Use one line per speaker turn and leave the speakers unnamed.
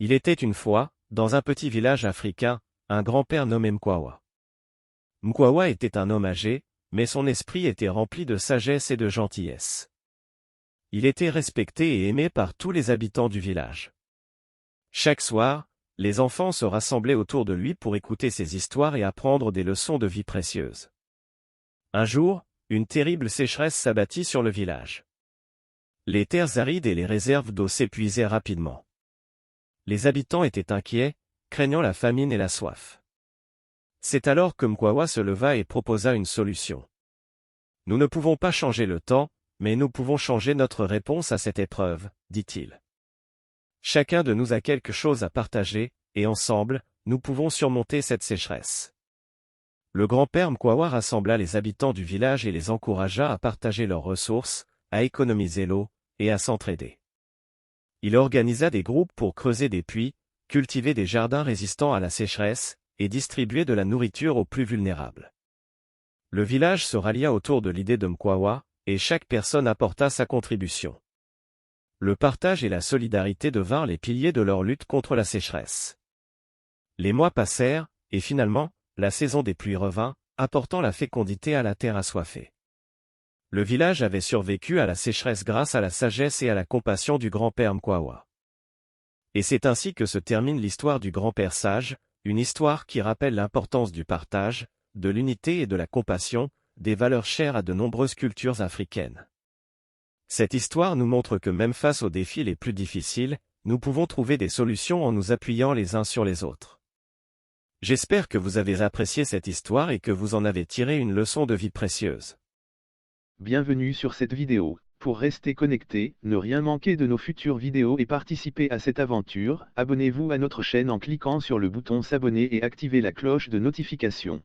Il était une fois, dans un petit village africain, un grand-père nommé Mkwawa. Mkwawa était un homme âgé, mais son esprit était rempli de sagesse et de gentillesse. Il était respecté et aimé par tous les habitants du village. Chaque soir, les enfants se rassemblaient autour de lui pour écouter ses histoires et apprendre des leçons de vie précieuses. Un jour, une terrible sécheresse s'abattit sur le village. Les terres arides et les réserves d'eau s'épuisaient rapidement. Les habitants étaient inquiets, craignant la famine et la soif. C'est alors que Mkwawa se leva et proposa une solution. Nous ne pouvons pas changer le temps, mais nous pouvons changer notre réponse à cette épreuve, dit-il. Chacun de nous a quelque chose à partager, et ensemble, nous pouvons surmonter cette sécheresse. Le grand-père Mkwawa rassembla les habitants du village et les encouragea à partager leurs ressources, à économiser l'eau, et à s'entraider. Il organisa des groupes pour creuser des puits, cultiver des jardins résistants à la sécheresse, et distribuer de la nourriture aux plus vulnérables. Le village se rallia autour de l'idée de Mkwawa, et chaque personne apporta sa contribution. Le partage et la solidarité devinrent les piliers de leur lutte contre la sécheresse. Les mois passèrent, et finalement, la saison des pluies revint, apportant la fécondité à la terre assoiffée. Le village avait survécu à la sécheresse grâce à la sagesse et à la compassion du grand-père Mkwawa. Et c'est ainsi que se termine l'histoire du grand-père sage, une histoire qui rappelle l'importance du partage, de l'unité et de la compassion, des valeurs chères à de nombreuses cultures africaines. Cette histoire nous montre que même face aux défis les plus difficiles, nous pouvons trouver des solutions en nous appuyant les uns sur les autres. J'espère que vous avez apprécié cette histoire et que vous en avez tiré une leçon de vie précieuse.
Bienvenue sur cette vidéo. Pour rester connecté, ne rien manquer de nos futures vidéos et participer à cette aventure, abonnez-vous à notre chaîne en cliquant sur le bouton s'abonner et activez la cloche de notification.